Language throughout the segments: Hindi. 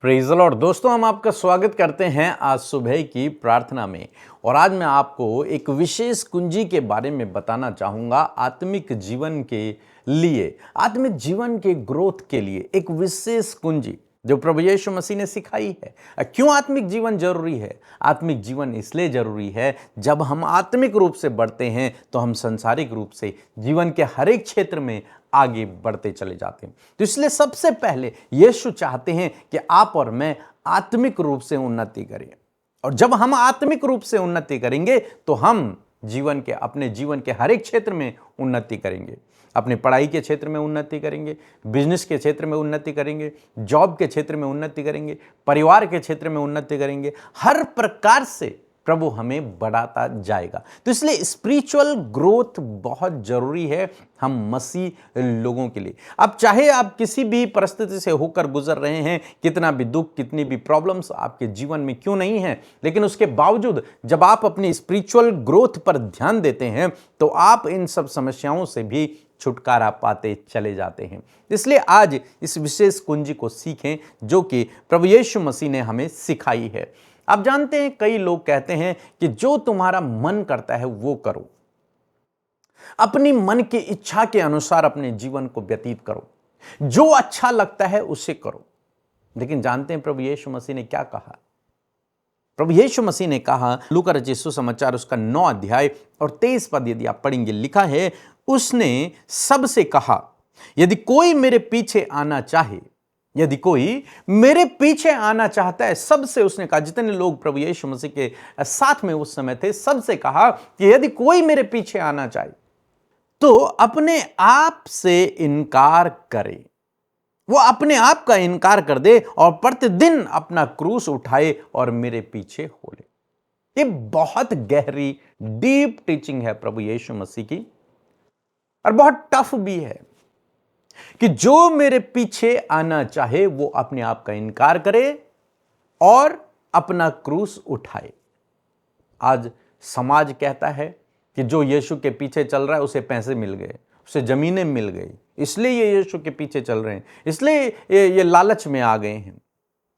Praise the Lord. दोस्तों, हम आपका स्वागत करते हैं आज सुबह की प्रार्थना में। और आज मैं आपको एक विशेष कुंजी के बारे में बताना चाहूँगा। आत्मिक जीवन के लिए, आत्मिक जीवन के ग्रोथ के लिए एक विशेष कुंजी जो प्रभु यीशु मसीह ने सिखाई है। क्यों आत्मिक जीवन जरूरी है? आत्मिक जीवन इसलिए जरूरी है, जब हम आत्मिक रूप से बढ़ते हैं तो हम सांसारिक रूप से जीवन के हर एक क्षेत्र में आगे बढ़ते चले जाते हैं। तो इसलिए सबसे पहले यीशु चाहते हैं कि आप और मैं आत्मिक रूप से उन्नति करें। और जब हम आत्मिक रूप से उन्नति करेंगे तो हम अपने जीवन के हर एक क्षेत्र में उन्नति करेंगे। अपने पढ़ाई के क्षेत्र में उन्नति करेंगे, बिजनेस के क्षेत्र में उन्नति करेंगे, जॉब के क्षेत्र में उन्नति करेंगे, परिवार के क्षेत्र में उन्नति करेंगे। हर प्रकार से प्रभु हमें बढ़ाता जाएगा। तो इसलिए स्पिरिचुअल ग्रोथ बहुत जरूरी है हम मसीह लोगों के लिए। अब चाहे आप किसी भी परिस्थिति से होकर गुजर रहे हैं, कितना भी दुख, कितनी भी प्रॉब्लम्स आपके जीवन में क्यों नहीं है, लेकिन उसके बावजूद जब आप अपनी स्पिरिचुअल ग्रोथ पर ध्यान देते हैं तो आप इन सब समस्याओं से भी छुटकारा पाते चले जाते हैं। इसलिए आज इस विशेष कुंजी को सीखें जो कि प्रभु यीशु मसीह ने हमें सिखाई है। आप जानते हैं, कई लोग कहते हैं कि जो तुम्हारा मन करता है वो करो, अपनी मन की इच्छा के अनुसार अपने जीवन को व्यतीत करो, जो अच्छा लगता है उसे करो। लेकिन जानते हैं प्रभु यीशु मसीह ने क्या कहा? प्रभु यीशु मसीह ने कहा, लूका रचित सुसमाचार उसका 9 अध्याय और 23 पद यदि आप पढ़ेंगे, लिखा है, उसने सबसे कहा, यदि कोई मेरे पीछे आना चाहता है। सबसे उसने कहा, जितने लोग प्रभु यीशु मसीह के साथ में उस समय थे, सबसे कहा कि यदि कोई मेरे पीछे आना चाहे तो अपने आप से इनकार करे। वो अपने आप का इनकार कर दे और प्रतिदिन अपना क्रूस उठाए और मेरे पीछे हो ले। ये बहुत गहरी डीप टीचिंग है प्रभु यीशु मसीह की, और बहुत टफ भी है कि जो मेरे पीछे आना चाहे वो अपने आप का इनकार करे और अपना क्रूस उठाए। आज समाज कहता है कि जो यीशु के पीछे चल रहा है उसे पैसे मिल गए, उसे जमीनें मिल गई, इसलिए ये यीशु के पीछे चल रहे हैं, इसलिए ये लालच में आ गए हैं।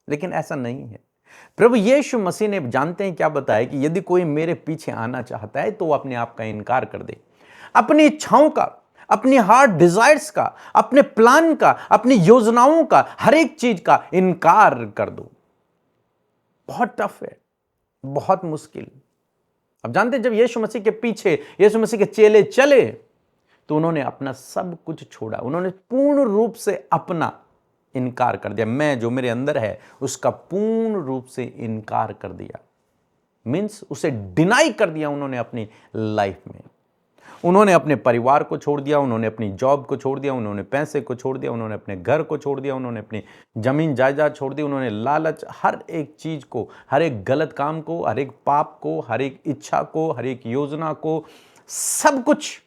लेकिन ऐसा नहीं है। प्रभु यीशु मसीह ने, जानते हैं क्या बताया, कि यदि कोई मेरे पीछे आना चाहता है तो वो अपने आप का इनकार कर दे, अपनी इच्छाओं का, अपनी हार्ट डिजायर्स का, अपने प्लान का, अपनी योजनाओं का, हर एक चीज का इनकार कर दो। बहुत टफ है, बहुत मुश्किल। अब जानते हैं, जब यीशु मसीह के पीछे यीशु मसीह के चेले चले तो उन्होंने अपना सब कुछ छोड़ा। उन्होंने पूर्ण रूप से अपना इनकार कर दिया। मैं जो मेरे अंदर है उसका पूर्ण रूप से इनकार कर दिया, मीन्स उसे डिनाई कर दिया उन्होंने अपनी लाइफ में। उन्होंने अपने परिवार को छोड़ दिया, उन्होंने अपनी जॉब को छोड़ दिया, उन्होंने पैसे को छोड़ दिया, उन्होंने अपने घर को छोड़ दिया, उन्होंने अपनी जमीन जायदाद छोड़ दी, उन्होंने लालच, हर एक चीज को, हर एक गलत काम को, हर एक पाप को, हर एक इच्छा को, हर एक योजना को, सब कुछ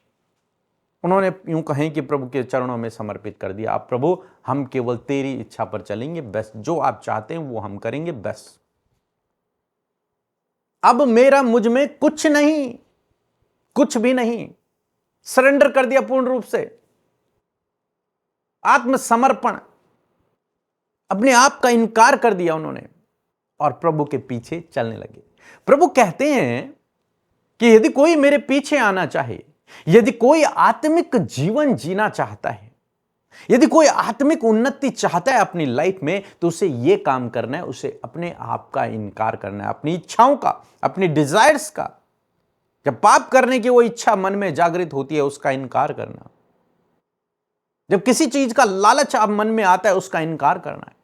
उन्होंने यूं कहें कि प्रभु के चरणों में समर्पित कर दिया। अब प्रभु, हम केवल तेरी इच्छा पर चलेंगे, बस जो आप चाहते हैं वो हम करेंगे, बस अब मेरा मुझ में कुछ नहीं, कुछ भी नहीं। सरेंडर कर दिया पूर्ण रूप से, आत्मसमर्पण, अपने आप का इनकार कर दिया उन्होंने और प्रभु के पीछे चलने लगे। प्रभु कहते हैं कि यदि कोई मेरे पीछे आना चाहे, यदि कोई आत्मिक जीवन जीना चाहता है, यदि कोई आत्मिक उन्नति चाहता है अपनी लाइफ में, तो उसे यह काम करना है, उसे अपने आप का इनकार करना है, अपनी इच्छाओं का, अपनी डिजायर्स का। जब पाप करने की वो इच्छा मन में जागृत होती है, उसका इनकार करना। जब किसी चीज का लालच आप मन में आता है, उसका इनकार करना है।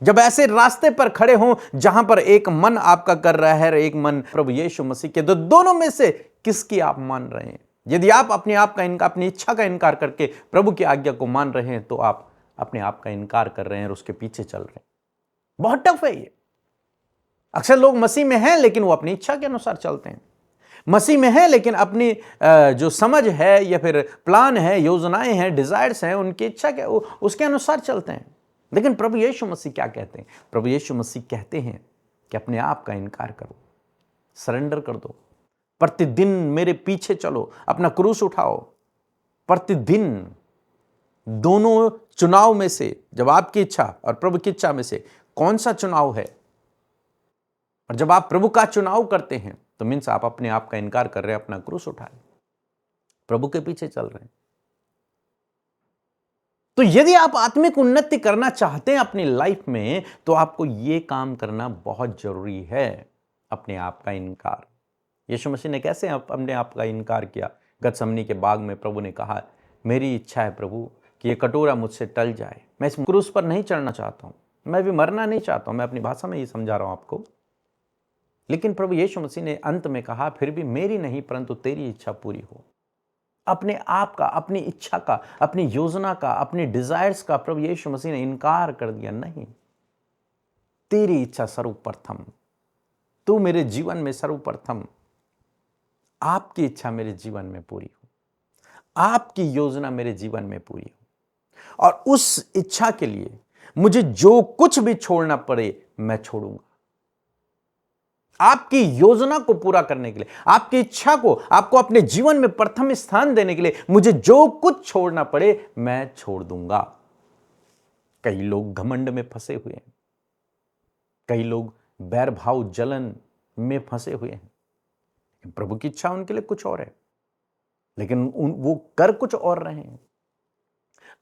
जब ऐसे रास्ते पर खड़े हों जहां पर एक मन आपका कर रहा है और एक मन प्रभु यीशु मसीह के, तो दोनों में से किसकी आप मान रहे हैं? यदि आप अपने आप का इनकार, अपनी इच्छा का इनकार करके प्रभु की आज्ञा को मान रहे हैं, तो आप अपने आप का इनकार कर रहे हैं और उसके पीछे चल रहे हैं। बहुत टफ है ये। अक्सर लोग मसीह में हैं लेकिन वो अपनी इच्छा के अनुसार चलते हैं, मसीह में है लेकिन अपनी जो समझ है या फिर प्लान है, योजनाएं हैं, डिजायर्स हैं, उनकी इच्छा के उसके अनुसार चलते हैं। लेकिन प्रभु यीशु मसीह क्या कहते हैं? प्रभु यीशु मसीह कहते हैं कि अपने आप का इनकार करो, सरेंडर कर दो, प्रतिदिन मेरे पीछे चलो, अपना क्रूस उठाओ। प्रतिदिन दोनों चुनाव में से, जब आपकी इच्छा और प्रभु की इच्छा में से कौन सा चुनाव है। और जब आप प्रभु का चुनाव करते हैं तो मीन्स आप अपने आप का इनकार कर रहे हैं, अपना क्रूस उठा रहे हैं, प्रभु के पीछे चल रहे हैं। तो यदि आप आत्मिक उन्नति करना चाहते हैं अपनी लाइफ में, तो आपको यह काम करना बहुत जरूरी है, अपने आप का इनकार। यीशु मसीह ने कैसे अपने आप का इनकार किया? गतसमनी के बाग में प्रभु ने कहा, मेरी इच्छा है प्रभु कि यह कटोरा मुझसे टल जाए, मैं इस क्रूस पर नहीं चढ़ना चाहता हूं, मैं भी मरना नहीं चाहता हूं। मैं अपनी भाषा में ये समझा रहा हूं आपको। लेकिन प्रभु यीशु मसीह ने अंत में कहा, फिर भी मेरी नहीं परंतु तेरी इच्छा पूरी हो। अपने आप का, अपनी इच्छा का, अपनी योजना का, अपनी डिजायर्स का प्रभु यीशु मसीह ने इनकार कर दिया। नहीं, तेरी इच्छा सर्वप्रथम, तू मेरे जीवन में सर्वप्रथम, आपकी इच्छा मेरे जीवन में पूरी हो, आपकी योजना मेरे जीवन में पूरी हो। और उस इच्छा के लिए मुझे जो कुछ भी छोड़ना पड़े मैं छोड़ूंगा। आपकी योजना को पूरा करने के लिए, आपकी इच्छा को, आपको अपने जीवन में प्रथम स्थान देने के लिए मुझे जो कुछ छोड़ना पड़े मैं छोड़ दूंगा। कई लोग घमंड में फंसे हुए हैं, कई लोग बैर भाव जलन में फंसे हुए हैं। प्रभु की इच्छा उनके लिए कुछ और है, लेकिन वो कर कुछ और रहे हैं।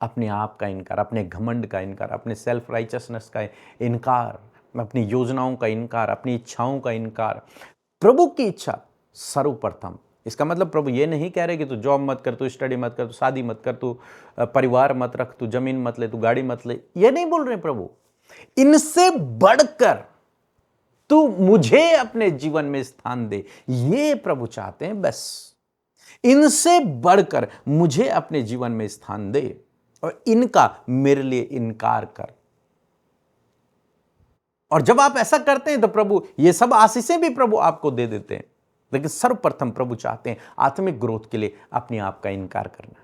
अपने आप का इनकार, अपने घमंड का इनकार, अपने सेल्फ राइचियसनेस का इनकार, अपनी योजनाओं का इनकार, अपनी इच्छाओं का इनकार। प्रभु की इच्छा सर्वप्रथम। इसका मतलब प्रभु ये नहीं कह रहे कि तू जॉब मत कर, तू स्टडी मत कर, तू शादी मत कर, तू परिवार मत रख, तू जमीन मत ले, तू गाड़ी मत ले। ये नहीं बोल रहे प्रभु। इनसे बढ़कर तू मुझे अपने जीवन में स्थान दे, ये प्रभु चाहते हैं। बस इनसे बढ़कर मुझे अपने जीवन में स्थान दे और इनका मेरे लिए इनकार कर। और जब आप ऐसा करते हैं तो प्रभु ये सब आशीषें भी प्रभु आपको दे देते हैं। लेकिन सर्वप्रथम प्रभु चाहते हैं आत्मिक ग्रोथ के लिए अपने आप का इनकार करना।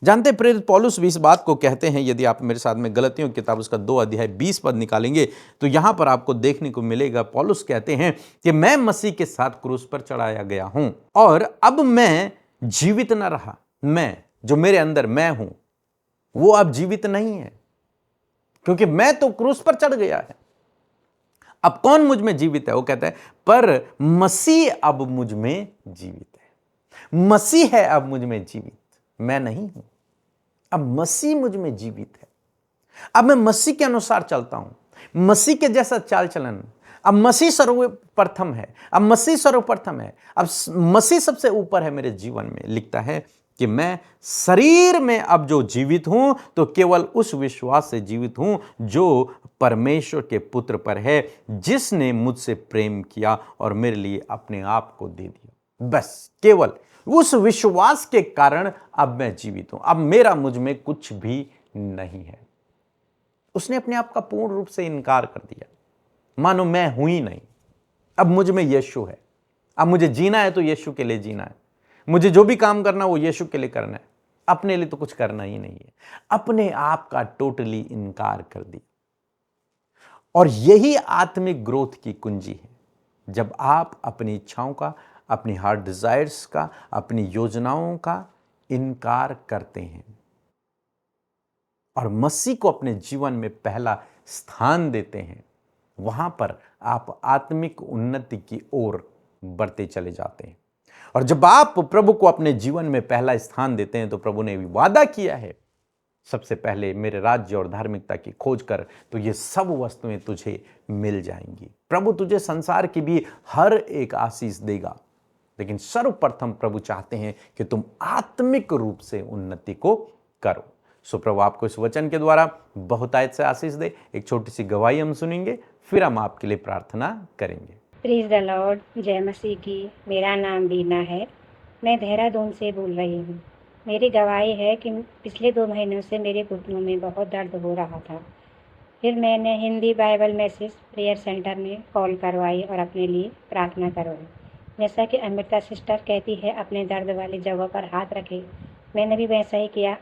जानते हैं प्रेरित पौलुस भी इस बात को कहते हैं। यदि आप मेरे साथ में गलतियों की किताब उसका 2 अध्याय 20 पद निकालेंगे तो यहां पर आपको देखने को मिलेगा, पौलुस कहते हैं कि मैं मसीह के साथ क्रूस पर चढ़ाया गया हूं और अब मैं जीवित न रहा, मैं जो मेरे अंदर मैं हूं वो अब जीवित नहीं है, क्योंकि मैं तो क्रूस पर चढ़ गया है। अब कौन मुझ में जीवित है? वो कहता है पर मसीह अब मुझ में जीवित है। मसीह है अब मुझ में जीवित, मैं नहीं हूं। अब मसीह मुझ में जीवित है। अब मैं मसीह के अनुसार चलता हूं, मसीह के जैसा चाल चलन। अब मसीह सर्वप्रथम है, अब मसीह सर्वप्रथम है, अब मसीह सबसे ऊपर है मेरे जीवन में। लिखता है कि मैं शरीर में अब जो जीवित हूं तो केवल उस विश्वास से जीवित हूं जो परमेश्वर के पुत्र पर है, जिसने मुझसे प्रेम किया और मेरे लिए अपने आप को दे दिया। बस केवल उस विश्वास के कारण अब मैं जीवित हूं। अब मेरा मुझ में कुछ भी नहीं है। उसने अपने आप का पूर्ण रूप से इनकार कर दिया, मानो मैं हूं ही नहीं। अब मुझ में यीशु है। अब मुझे जीना है तो यीशु के लिए जीना है। मुझे जो भी काम करना वो यीशु के लिए करना है, अपने लिए तो कुछ करना ही नहीं है। अपने आप का टोटली इनकार कर दिया। और यही आत्मिक ग्रोथ की कुंजी है। जब आप अपनी इच्छाओं का, अपनी हार्ट डिजायर्स का, अपनी योजनाओं का इनकार करते हैं और मसीह को अपने जीवन में पहला स्थान देते हैं, वहां पर आप आत्मिक उन्नति की ओर बढ़ते चले जाते हैं। और जब आप प्रभु को अपने जीवन में पहला स्थान देते हैं तो प्रभु ने भी वादा किया है, सबसे पहले मेरे राज्य और धार्मिकता की खोज कर तो ये सब वस्तुएं तुझे मिल जाएंगी। प्रभु तुझे संसार की भी हर एक आशीष देगा, लेकिन सर्वप्रथम प्रभु चाहते हैं कि तुम आत्मिक रूप से उन्नति को करो। सो प्रभु आपको इस वचन के द्वारा बहुतायत से आशीष दे। एक छोटी सी गवाही हम सुनेंगे, फिर हम आपके लिए प्रार्थना करेंगे। प्रेज द लॉर्ड, जय मसीह की। मेरा नाम बीना है, मैं देहरादून से बोल रही हूँ। मेरी गवाही है कि पिछले 2 महीनों से मेरे घुटनों में बहुत दर्द हो रहा था। फिर मैंने Hindi Bible message prayer centre में कॉल करवाई और अपने लिए प्रार्थना करवाई। जैसा कि अमृता सिस्टर कहती है अपने दर्द वाली जगह पर हाथ रखे, मैंने भी वैसा ही किया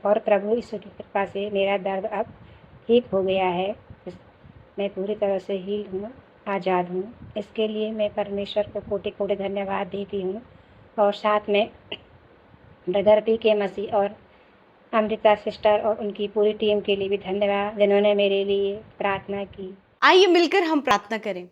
और प्रभु यीशु की कृपा से मेरा दर्द अब ठीक हो गया है। मैं पूरी तरह से हील हूँ, आज़ाद हूँ। इसके लिए मैं परमेश्वर को कोटि कोटि धन्यवाद देती हूँ और साथ में ब्रदर पी के मसीह और अमृता सिस्टर और उनकी पूरी टीम के लिए भी धन्यवाद जिन्होंने मेरे लिए प्रार्थना की। आइए मिलकर हम प्रार्थना करें।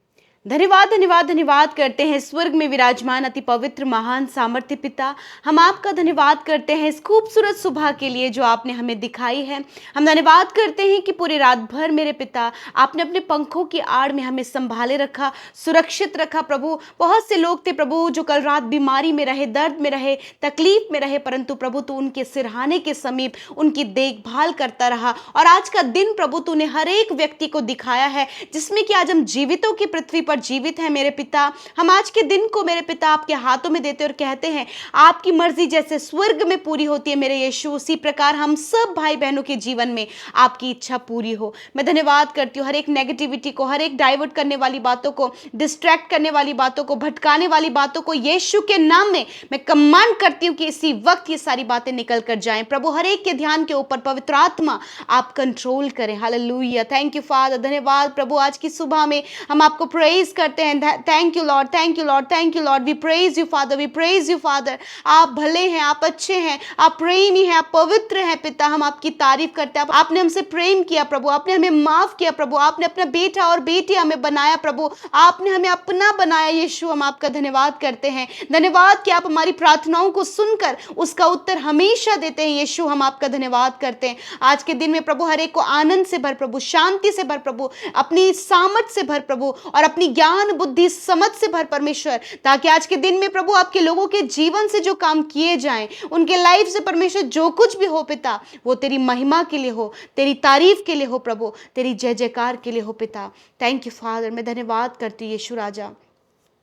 धन्यवाद धन्यवाद धन्यवाद करते हैं स्वर्ग में विराजमान अति पवित्र महान सामर्थ्य पिता। हम आपका धन्यवाद करते हैं इस खूबसूरत सुबह के लिए जो आपने हमें दिखाई है। हम धन्यवाद करते हैं कि पूरी रात भर मेरे पिता आपने अपने पंखों की आड़ में हमें संभाले रखा, सुरक्षित रखा प्रभु। बहुत से लोग थे प्रभु जो कल रात बीमारी में रहे, दर्द में रहे, तकलीफ में रहे, परंतु प्रभु तू उनके सिरहाने के समीप उनकी देखभाल करता रहा। और आज का दिन प्रभु तूने हर एक व्यक्ति को दिखाया है जिसमें कि आज हम जीवितों की पृथ्वी पर जीवित हैं मेरे पिता। हम आज के दिन को मेरे पिता आपके हाथों में देते और कहते हैं आपकी मर्जी जैसे स्वर्ग में पूरी होती है मेरे यीशु, उसी प्रकार हम सब भाई बहनों के जीवन में आपकी इच्छा पूरी हो। मैं धन्यवाद करती हूँ हर एक नेगेटिविटी को, हर एक डाइवर्ट करने वाली बातों को, डिस्ट्रैक्ट करने वाली बातों को, भटकाने वाली बातों को यीशु के नाम में मैं कमांड करती हूँ कि इसी वक्त ये सारी बातें निकल कर जाएं। प्रभु हर एक के ध्यान के ऊपर पवित्र आत्मा आप कंट्रोल करें। Hallelujah, thank you father. धन्यवाद प्रभु आज की सुबह में हम आपको प्रेज करते हैं। Thank you Lord, thank you Lord, thank you Lord. We praise you father, we praise you father. आप भले हैं, आप अच्छे हैं, आप प्रेमी हैं, आप पवित्र हैं पिता। हम आपकी तारीफ करते हैं। आपने हमसे प्रेम किया प्रभु, आपने हमें माफ किया प्रभु, आपने अपना बेटा और बेटी हमें बनाया प्रभु, आपने हमें अपना बनाया यीशु। हम आपका धन्यवाद करते हैं। धन्यवाद कि आप हमारी प्रार्थनाओं को सुनकर उसका उत्तर हमेशा देते हैं यीशु। हम आपका धन्यवाद करते हैं। आज के दिन में प्रभु हर एक को आनंद से भर प्रभु, शांति से भर प्रभु, अपनी सामर्थ से भर प्रभु और अपनी ज्ञान बुद्धि समझ से भर परमेश्वर, ताकि आज के दिन में प्रभु आपके लोगों के जीवन से जो काम किए जाएं, उनके लाइफ से परमेश्वर जो कुछ भी हो पिता, वो तेरी महिमा के लिए हो, तेरी तारीफ के लिए हो प्रभु, तेरी जय जयकार के लिए हो पिता। Thank you father. मैं धन्यवाद करती हूँ यीशु राजा,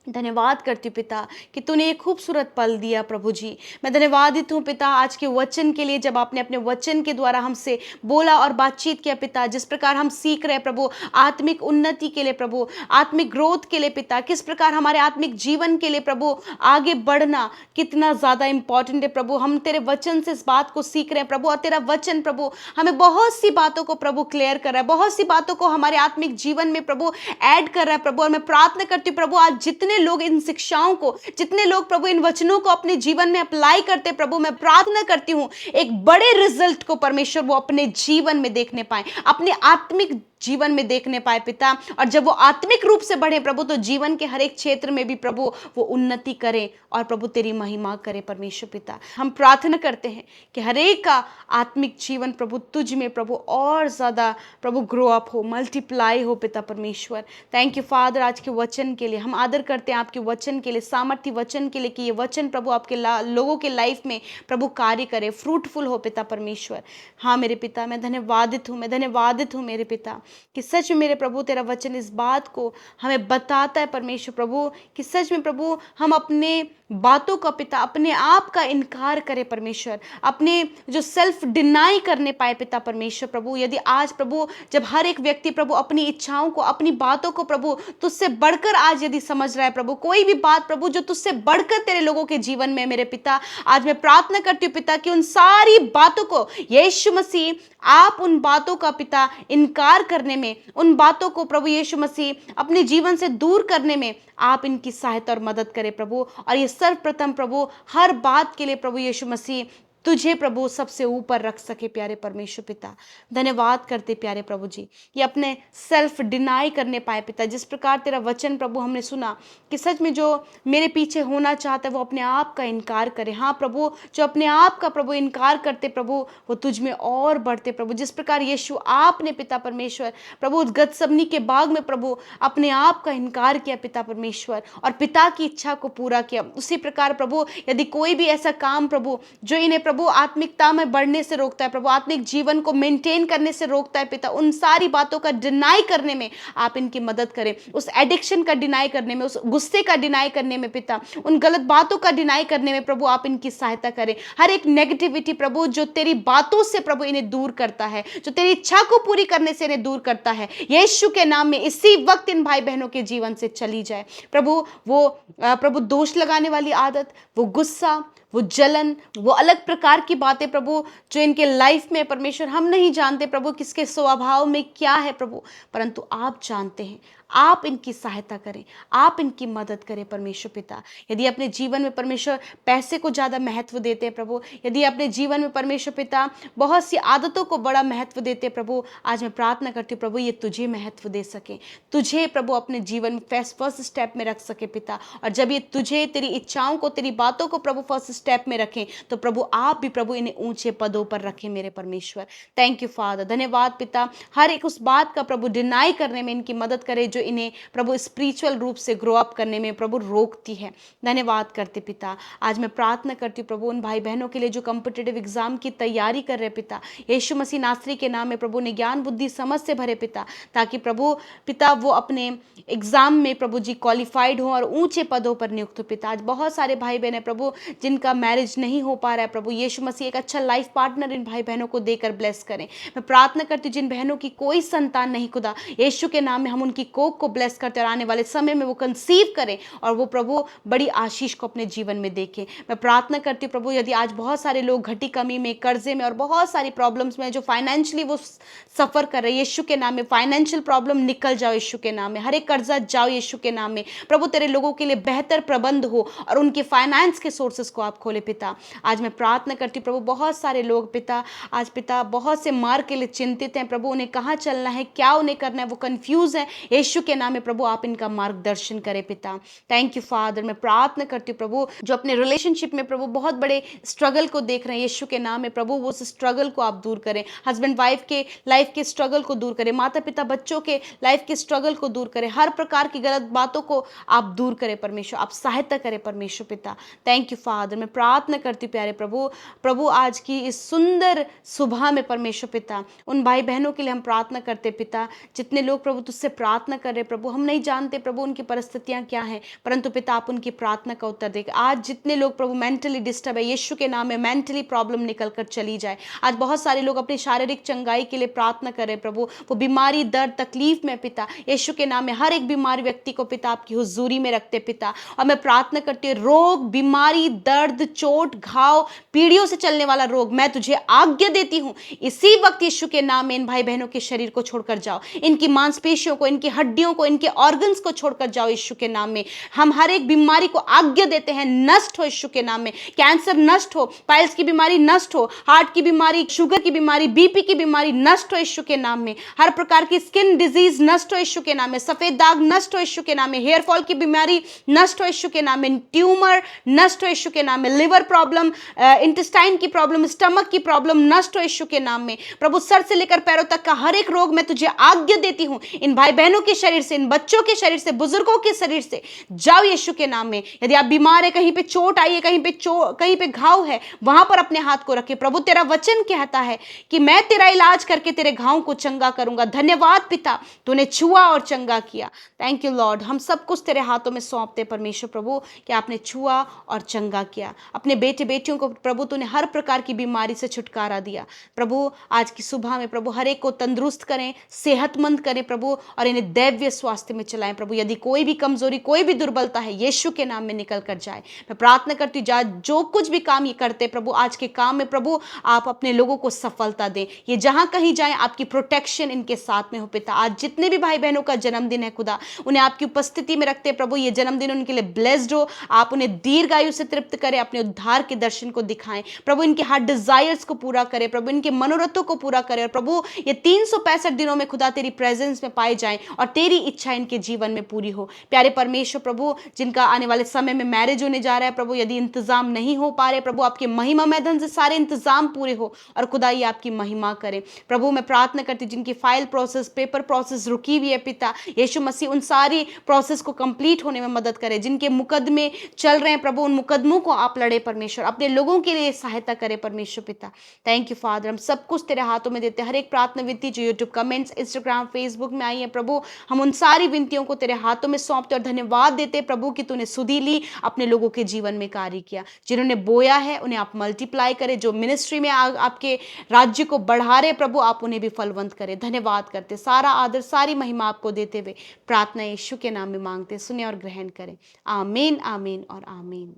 धन्यवाद करती हूँ पिता कि तूने एक खूबसूरत पल दिया प्रभु जी। मैं धन्यवादित हूँ पिता आज के वचन के लिए, जब आपने अपने वचन के द्वारा हमसे बोला और बातचीत किया पिता। जिस प्रकार हम सीख रहे प्रभु आत्मिक उन्नति के लिए प्रभु, आत्मिक ग्रोथ के लिए पिता, किस प्रकार हमारे आत्मिक जीवन के लिए प्रभु आगे बढ़ना कितना ज़्यादा इंपॉर्टेंट है प्रभु। हम तेरे वचन से इस बात को सीख रहे हैं प्रभु, और तेरा वचन प्रभु हमें बहुत सी बातों को प्रभु क्लियर कर रहा है, बहुत सी बातों को हमारे आत्मिक जीवन में प्रभु ऐड कर रहा है प्रभु। और मैं प्रार्थना करती हूँ प्रभु आज जितने लोग इन शिक्षाओं को, जितने लोग प्रभु इन वचनों को अपने जीवन में अप्लाई करते प्रभु, मैं प्रार्थना करती हूं एक बड़े रिजल्ट को परमेश्वर वो अपने जीवन में देखने पाए, अपने आत्मिक जीवन में देखने पाए पिता। और जब वो आत्मिक रूप से बढ़े प्रभु, तो जीवन के हर एक क्षेत्र में भी प्रभु वो उन्नति करे और प्रभु तेरी महिमा करे परमेश्वर पिता। हम प्रार्थना करते हैं कि हर एक का आत्मिक जीवन प्रभु तुझ में प्रभु और ज्यादा प्रभु ग्रो अप हो, मल्टीप्लाई हो पिता परमेश्वर। थैंक यू फादर आज के वचन के लिए। हम आदर करते हैं आपके वचन के लिए, सामर्थ्य वचन के लिए, कि ये वचन प्रभु आपके लोगों के लाइफ में प्रभु कार्य करे, फ्रूटफुल हो पिता परमेश्वर। हाँ मेरे पिता, मैं धन्यवादित हूँ, मैं धन्यवादित हूँ मेरे पिता कि सच में मेरे प्रभु तेरा वचन इस बात को हमें बताता है परमेश्वर प्रभु कि सच में प्रभु हम अपने बातों का पिता अपने आप का इनकार करें परमेश्वर, अपने जो सेल्फ डिनाई करने पाए पिता परमेश्वर प्रभु। यदि आज प्रभु जब हर एक व्यक्ति प्रभु अपनी इच्छाओं को, अपनी बातों को प्रभु तुझसे बढ़कर आज यदि समझ रहा है प्रभु, कोई भी बात प्रभु जो तुझसे बढ़कर तेरे लोगों के जीवन में मेरे पिता, आज मैं प्रार्थना करती हूँ पिता कि उन सारी बातों को यीशु मसीह आप उन बातों का पिता इनकार करने में, उन बातों को प्रभु यीशु मसीह अपने जीवन से दूर करने में आप इनकी सहायता और मदद करें प्रभु। और ये सर्वप्रथम प्रभु हर बात के लिए प्रभु यीशु मसीह तुझे प्रभु सबसे ऊपर रख सके प्यारे परमेश्वर पिता। धन्यवाद करते प्यारे प्रभु जी, ये अपने सेल्फ डिनाई करने पाए पिता। जिस प्रकार तेरा वचन प्रभु हमने सुना कि सच में जो मेरे पीछे होना चाहता है वो अपने आप का इनकार करे। हाँ प्रभु, जो अपने आप का प्रभु इनकार करते प्रभु वो तुझ में और बढ़ते प्रभु। जिस प्रकार यीशु आपने पिता परमेश्वर प्रभु गतसमनी के बाग में प्रभु अपने आप का इनकार किया पिता परमेश्वर और पिता की इच्छा को पूरा किया, उसी प्रकार प्रभु यदि कोई भी ऐसा काम प्रभु जो इन्हें प्रभु आत्मिकता में बढ़ने से रोकता है प्रभु, आत्मिक जीवन को मेंटेन करने से रोकता है पिता, उन सारी बातों का डिनाई करने में आप इनकी मदद करें। उस एडिक्शन का डिनाई करने में, उस गुस्से का डिनाई करने में पिता, उन गलत बातों का डिनाई करने में प्रभु आप इनकी सहायता करें। हर एक नेगेटिविटी प्रभु जो तेरी बातों से प्रभु इन्हें दूर करता है, जो तेरी इच्छा को पूरी करने से इन्हें दूर करता है, यीशु के नाम में इसी वक्त इन भाई बहनों के जीवन से चली जाए प्रभु। वो प्रभु दोष लगाने वाली आदत, वो गुस्सा, वो जलन, वो अलग प्रकार की बातें प्रभु जो इनके लाइफ में परमेश्वर हम नहीं जानते प्रभु किसके स्वभाव में क्या है प्रभु, परंतु आप जानते हैं। आप इनकी सहायता करें, आप इनकी मदद करें परमेश्वर पिता। यदि अपने जीवन में परमेश्वर पैसे को ज़्यादा महत्व देते हैं प्रभु, यदि अपने जीवन में परमेश्वर पिता बहुत सी आदतों को बड़ा महत्व देते हैं प्रभु, आज मैं प्रार्थना करती हूँ प्रभु ये तुझे महत्व दे सके, तुझे प्रभु अपने जीवन में फर्स्ट स्टेप में रख सके पिता। और जब ये तुझे, तेरी इच्छाओं को, तेरी बातों को प्रभु फर्स्ट स्टेप में रखें, तो प्रभु आप भी प्रभु इन्हें ऊंचे पदों पर रखें मेरे परमेश्वर। थैंक यू फादर, धन्यवाद पिता। हर एक उस बात का प्रभु डिनाई करने में इनकी मदद करे जो इन्हें प्रभु स्पिरिचुअल रूप से ग्रो अप करने में प्रभु रोकती है। धन्यवाद करते पिता। आज मैं प्रार्थना करती हूँ प्रभु उन भाई बहनों के लिए जो कॉम्पिटिटिव एग्जाम की तैयारी कर रहे पिता, यीशु मसीह नासरी के नाम में प्रभु ने ज्ञान बुद्धि समझ से भरे पिता, ताकि प्रभु पिता वो अपने एग्जाम में प्रभु जी क्वालिफाइड हो और ऊंचे पदों पर नियुक्त हो पिता। आज बहुत सारे भाई बहन है प्रभु जिनका मैरिज नहीं हो पा रहा है प्रभु, यीशु मसीह एक अच्छा लाइफ पार्टनर इन भाई बहनों को देकर ब्लेस करें। मैं प्रार्थना करती हूँ जिन बहनों की कोई संतान नहीं खुदा, यीशु के नाम में हम उनकी कोख को ब्लेस करते और आने वाले समय में वो कंसीव करें और वो प्रभु बड़ी आशीष को अपने जीवन में देखें। मैं प्रार्थना करती हूँ प्रभु यदि आज बहुत सारे लोग घटी कमी में, कर्जे में और बहुत सारी प्रॉब्लम्स में जो फाइनेंशियली वो सफर कर रहे हैं, यीशु के नाम में फाइनेंशियल प्रॉब्लम निकल जाओ यीशु के नाम में, हर एक कर्जा जाओ यीशु के नाम में प्रभु। तेरे लोगों के लिए बेहतर प्रबंध हो और उनके फाइनेंस के सोर्सेस को आप खोले पिता। आज मैं प्रार्थना करती हूँ प्रभु बहुत सारे लोग पिता आज पिता बहुत से मार्ग के लिए चिंतित हैं प्रभु, उन्हें कहाँ चलना है, क्या उन्हें करना है, वो कंफ्यूज है। यीशु के नाम में प्रभु आप इनका मार्गदर्शन करें पिता। Thank you father. मैं प्रार्थना करती हूँ प्रभु जो अपने रिलेशनशिप में प्रभु बहुत बड़े स्ट्रगल को देख रहे हैं, यीशु के नाम में प्रभु वो उस स्ट्रगल को आप दूर करें, हस्बैंड वाइफ के लाइफ के स्ट्रगल को दूर करें, माता पिता बच्चों के लाइफ के स्ट्रगल को दूर करें, हर प्रकार की गलत बातों को आप दूर करें परमेश्वर, आप सहायता करें परमेश्वर पिता। Thank you father. मैं प्रार्थना करती हूँ प्यारे प्रभु आज की इस सुंदर सुबह में परमेश्वर पिता उन भाई बहनों के लिए हम प्रार्थना करते पिता, जितने लोग प्रभु तुझसे प्रार्थना कर रहे प्रभु, हम नहीं जानते प्रभु उनकी परिस्थितियां क्या हैं, परंतु पिता आप उनकी प्रार्थना का उत्तर दें। आज जितने लोग प्रभु मेंटली डिस्टर्ब है, यीशु के नाम में मेंटली प्रॉब्लम निकल कर चली जाए। आज बहुत सारे लोग अपनी शारीरिक चंगाई के लिए प्रार्थना कर रहे प्रभु, वो बीमारी दर्द तकलीफ में पिता यीशु के नाम में हर एक बीमारी व्यक्ति को पिता आपकी हुजूरी में रखते पिता। और मैं प्रार्थना करती हूँ रोग, बीमारी, दर्द, चोट, घाव, पीढ़ियों से चलने वाला रोग, मैं तुझे आज्ञा देती हूँ इसी वक्त यीशु के नाम में इन भाई बहनों के शरीर को छोड़कर जाओ, इनकी मांसपेशियों को, इनकी हड्डियों को, इनके ऑर्गन्स को छोड़कर जाओ यीशु के नाम में। हम हर एक बीमारी को आज्ञा देते हैं नष्ट हो यीशु के नाम में। कैंसर नष्ट हो, पाइल्स की बीमारी नष्ट हो, हार्ट की बीमारी, शुगर की बीमारी, बीपी की बीमारी नष्ट हो यीशु के नाम में। हर प्रकार की स्किन डिजीज नष्ट हो यीशु के नाम में, सफेद दाग नष्ट हो यीशु के नाम में, हेयर फॉल की बीमारी नष्ट हो यीशु के नाम में, ट्यूमर नष्ट हो यीशु के नाम में, लिवर प्रॉब्लम, इंटेस्टाइन की प्रॉब्लम, स्टमक की प्रॉब्लम नष्ट हो यीशु के नाम में। प्रभु सर से लेकर पैरों तक का हर एक रोग मैं तुझे आज्ञा देती हूं इन भाई बहनों के शरीर से, इन बच्चों के शरीर से, बुजुर्गों के शरीर से जाओ यीशु के नाम में। यदि आप बीमार है, कहीं पे चोट आई है, कहीं पे घाव है, वहां पर अपने हाथ को रखे। प्रभु तेरा वचन कहता है कि मैं तेरा इलाज करके तेरे घाव को चंगा करूंगा। धन्यवाद पिता, तूने छुआ और चंगा किया। Thank you Lord. हम सब कुछ तेरे हाथों में सौंपते परमेश्वर प्रभु कि आपने छुआ और चंगा किया। अपने बेटे बेटियों को प्रभु तूने हर प्रकार की बीमारी से छुटकारा दिया। प्रभु आज की सुबह में प्रभु हर एक को तंदुरुस्त करें, सेहतमंद करें प्रभु, और इन्हें दैवीय स्वास्थ्य में चलाएं प्रभु। यदि कोई भी कमजोरी, कोई भी दुर्बलता है, यीशु के नाम में निकल कर जाए। मैं प्रार्थना करती हूँ जो कुछ भी काम ये करते प्रभु, आज के काम में प्रभु आप अपने लोगों को सफलता दें। ये जहां कहीं जाएं आपकी प्रोटेक्शन इनके साथ में हो पिता। आज जितने भी भाई बहनों का जन्मदिन है खुदा, उन्हें आपकी उपस्थिति में रखते प्रभु। ये जन्मदिन उनके लिए ब्लेस्ड हो, आप उन्हें दीर्घायु से तृप्त करें, अपने उद्धार के दर्शन को दिखाएं प्रभु। इनके हार्ट डिजायर्स को पूरा करें प्रभु, इनके मनोरथों को पूरा करें। और प्रभु ये 365 दिनों में खुदा तेरी प्रेजेंस में पाए जाएं और तेरी इच्छा इनके जीवन में पूरी हो। प्यारे परमेश्वर प्रभु, जिनका आने वाले समय में मैरिज होने जा रहा है प्रभु, यदि इंतजाम नहीं हो पा रहे प्रभु, आपके महिमा मैदान से सारे इंतजाम पूरे हो और खुदा ये आपकी महिमा करें प्रभु। मैं प्रार्थना करती हूँ जिनकी फाइल प्रोसेस, पेपर प्रोसेस रुकी हुई है पिता, यीशु मसीह उन सारी प्रोसेस को कंप्लीट होने में मदद करें। जिनके मुकदमे चल रहे हैं प्रभु, उन मुकदमों को आप लड़े परमेश्वर, अपने लोगों के लिए सहायता करें परमेश्वर पिता। Thank you father. हम सब कुछ तेरे हाथों में देते हैं। हर एक प्रार्थना विनती जो यूट्यूब कमेंट्स, इंस्टाग्राम, फेसबुक में आई है प्रभु, हम उन सारी विनतियों को तेरे हाथों में सौंपते और धन्यवाद देते प्रभु कि तूने सुधी ली, अपने लोगों के जीवन में कार्य किया। जिन्होंने बोया है उन्हें आप मल्टीप्लाई करें, जो मिनिस्ट्री में आपके राज्य को बढ़ा रहे प्रभु, आप उन्हें भी फलवंत करें। धन्यवाद करते, सारा आदर, सारी महिमा आपको देते हुए प्रार्थना यीशु के नाम में मांगते, सुने और ग्रहण करें। आमीन, आमीन और आमीन।